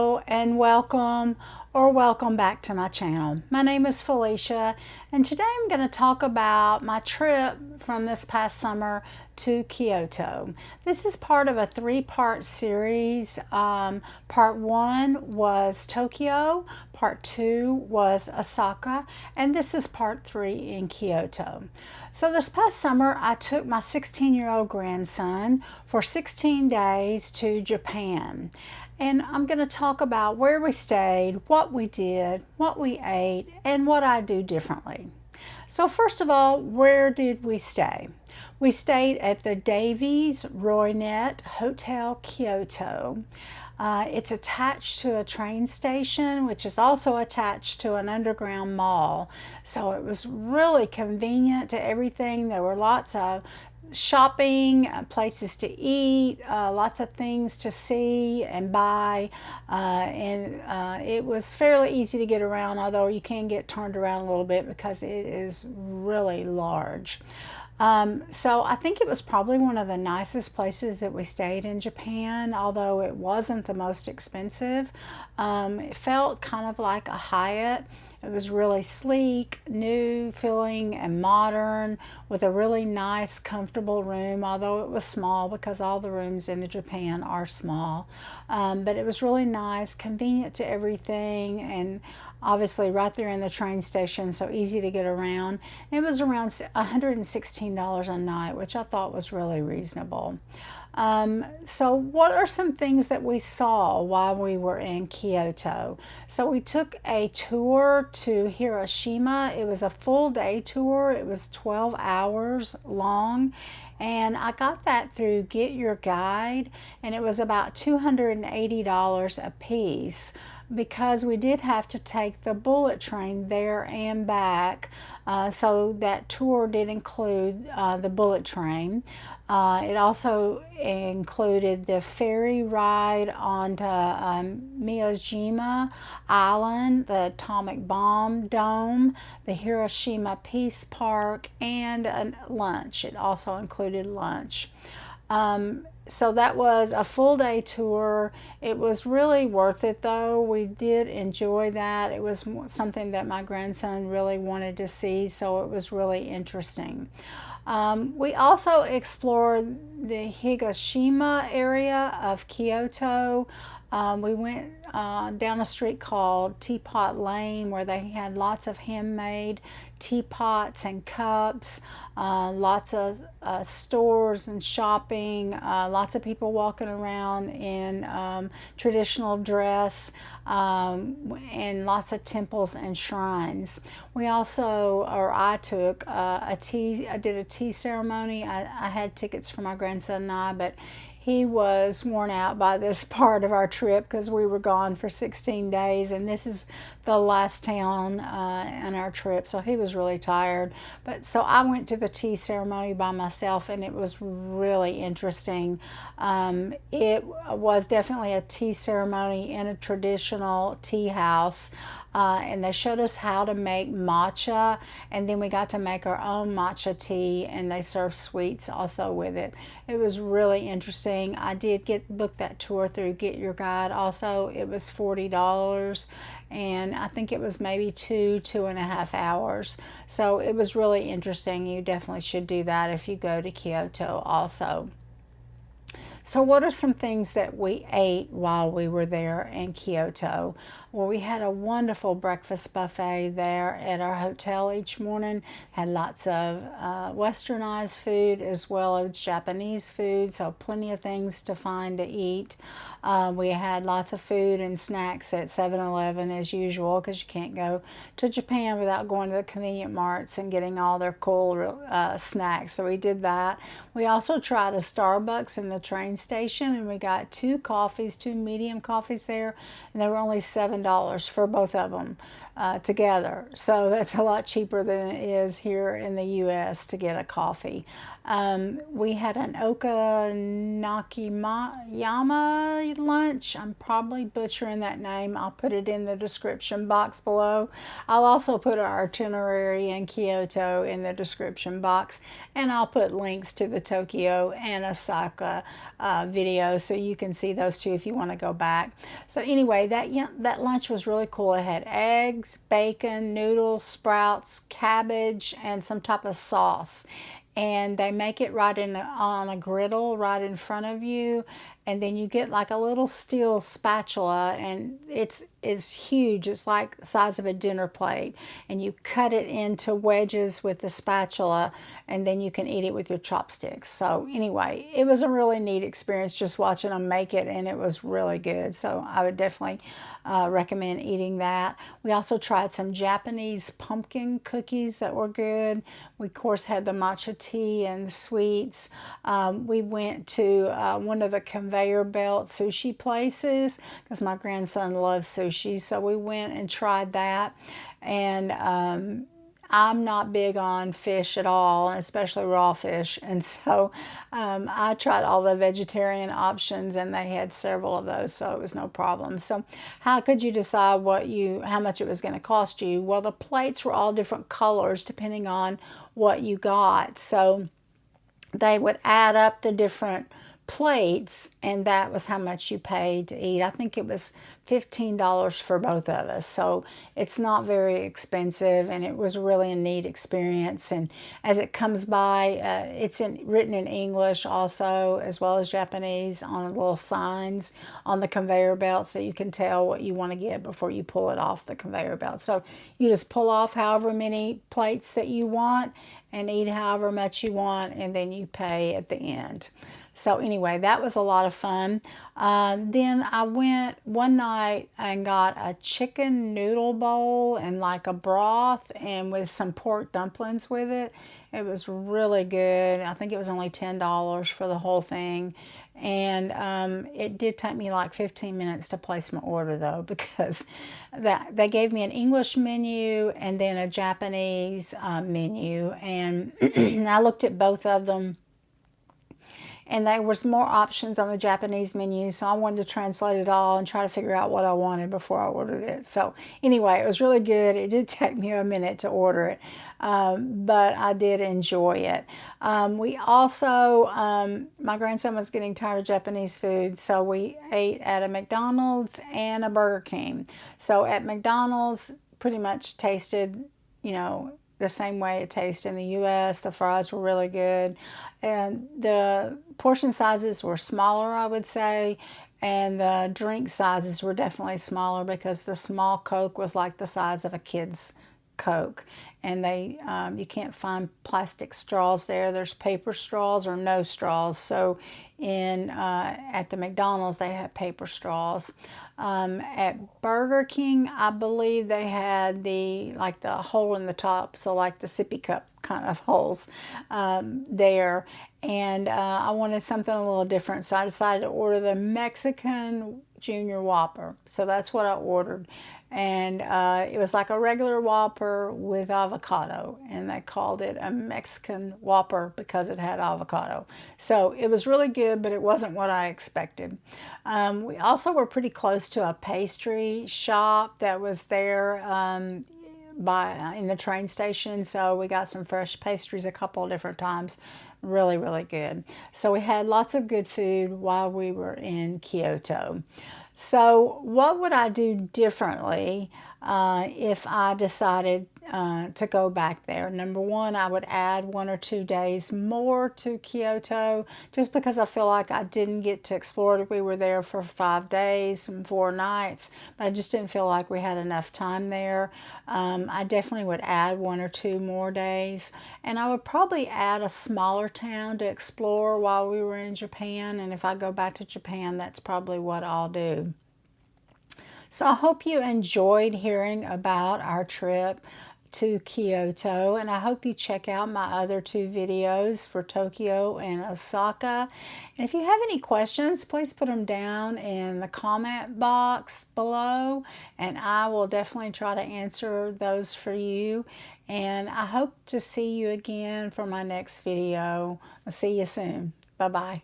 Hello and welcome or welcome back to my channel. My name is Felicia and today I'm going to talk about my trip from this past summer to Kyoto. This is part of a three-part series. Part one was Tokyo, part two was Osaka, and this is part three in Kyoto. So this past summer, I took my 16-year-old grandson for 16 days to Japan. And I'm going to talk about where we stayed, what we did, what we ate, and what I do differently. So first of all, where did we stay? We stayed at the Davies Roynet Hotel Kyoto. It's attached to a train station, which is also attached to an underground mall. So it was really convenient to everything. There were lots of shopping, places to eat, lots of things to see and buy, and it was fairly easy to get around, although you can get turned around a little bit because it is really large. So I think it was probably one of the nicest places that we stayed in Japan, although it wasn't the most expensive. It felt kind of like a Hyatt. It was really sleek, new feeling, and modern, with a really nice, comfortable room, although it was small because all the rooms in Japan are small. But it was really nice, convenient to everything, and obviously right there in the train station, so easy to get around. It was around $116 a night, which I thought was really reasonable. So what are some things that we saw while we were in Kyoto? So we took a tour to Hiroshima. It was a full day tour. It was 12 hours long. And I got that through Get Your Guide, and it was about $280 a piece, because we did have to take the bullet train there and back. So that tour did include the bullet train. It also included the ferry ride onto Miyajima Island, the atomic bomb dome, the Hiroshima Peace Park, and a lunch. It also included lunch. So that was a full day tour. It was really worth it, though. We did enjoy that. It was something that my grandson really wanted to see, so it was really interesting. We also explored the Higashiyama area of Kyoto. We went down a street called Teapot Lane, where they had lots of handmade teapots and cups, lots of stores and shopping, lots of people walking around in traditional dress, and lots of temples and shrines. We also, or I took I did a tea ceremony. I had tickets for my grandson and I, but he was worn out by this part of our trip because we were gone for 16 days, and this is the last town on our trip, so he was really tired. But so I went to the tea ceremony by myself, and it was really interesting. It was definitely a tea ceremony in a traditional tea house. And they showed us how to make matcha, and then we got to make our own matcha tea, and they served sweets also with it. It was really interesting. I did book that tour through Get Your Guide also. It was $40, and I think it was maybe 2.5 hours. So it was really interesting. You definitely should do that if you go to Kyoto also. So what are some things that we ate while we were there in Kyoto? Well, we had a wonderful breakfast buffet there at our hotel each morning. Had lots of westernized food as well as Japanese food, so plenty of things to find to eat. We had lots of food and snacks at 7-Eleven as usual, because you can't go to Japan without going to the convenient marts and getting all their cool snacks. So we did that. We also tried a Starbucks in the train station, and we got two medium coffees there, and they were only $7 for both of them together. So that's a lot cheaper than it is here in the US to get a coffee. We had an Okonomiyaka lunch. I'm probably butchering that name. I'll put it in the description box below. I'll also put our itinerary in Kyoto in the description box, and I'll put links to the Tokyo and Osaka video, so you can see those two if you want to go back. So anyway, that lunch was really cool. It had eggs, bacon, noodles, sprouts, cabbage, and some type of sauce. And they make it right on a griddle right in front of you, and then you get like a little steel spatula, and it's huge. It's like the size of a dinner plate, and you cut it into wedges with the spatula, and then you can eat it with your chopsticks. So anyway, it was a really neat experience just watching them make it, and it was really good. So I would definitely recommend eating that. We also tried some Japanese pumpkin cookies that were good. We of course had the matcha tea and the sweets. We went to one of the conveyor belt sushi places because my grandson loves sushi, so we went and tried that. And I'm not big on fish at all, especially raw fish, and so I tried all the vegetarian options, and they had several of those, so it was no problem. So how could you decide how much it was going to cost you? Well, the plates were all different colors depending on what you got, so they would add up the different plates, and that was how much you paid to eat. I think it was $15 for both of us, so it's not very expensive, and it was really a neat experience. And as it comes by, it's written in English also, as well as Japanese, on little signs on the conveyor belt, so you can tell what you want to get before you pull it off the conveyor belt. So you just pull off however many plates that you want and eat however much you want, and then you pay at the end. So anyway, that was a lot of fun. Then I went one night and got a chicken noodle bowl and like a broth, and with some pork dumplings with it. It was really good. I think it was only $10 for the whole thing. And it did take me like 15 minutes to place my order though, because they gave me an English menu and then a Japanese menu. And I looked at both of them, and there was more options on the Japanese menu, so I wanted to translate it all and try to figure out what I wanted before I ordered it. So anyway, it was really good. It did take me a minute to order it, but I did enjoy it. We also, my grandson was getting tired of Japanese food, so we ate at a McDonald's and a Burger King. So at McDonald's, pretty much tasted, the same way it tastes in the U.S. The fries were really good, and the portion sizes were smaller, I would say, and the drink sizes were definitely smaller because the small Coke was like the size of a kid's Coke, and you can't find plastic straws there. There's paper straws or no straws. So at the McDonald's they had paper straws. At Burger King, I believe they had the hole in the top, so like the sippy cup kind of holes there. And I wanted something a little different, so I decided to order the Mexican Junior Whopper. So that's what I ordered. And it was like a regular Whopper with avocado, and they called it a Mexican Whopper because it had avocado. So it was really good, but it wasn't what I expected. We also were pretty close to a pastry shop that was there in the train station, so we got some fresh pastries a couple of different times. Really, really good. So we had lots of good food while we were in Kyoto. So what would I do differently if I decided to go back there? Number one, I would add 1 or 2 days more to Kyoto, just because I feel like I didn't get to explore it. We were there for 5 days and 4 nights, but I just didn't feel like we had enough time there. I definitely would add 1 or 2 more days, and I would probably add a smaller town to explore while we were in Japan, and if I go back to Japan, that's probably what I'll do. So I hope you enjoyed hearing about our trip to Kyoto, and I hope you check out my other 2 videos for Tokyo and Osaka. And if you have any questions, please put them down in the comment box below, and I will definitely try to answer those for you. And I hope to see you again for my next video. I'll see you soon. Bye-bye.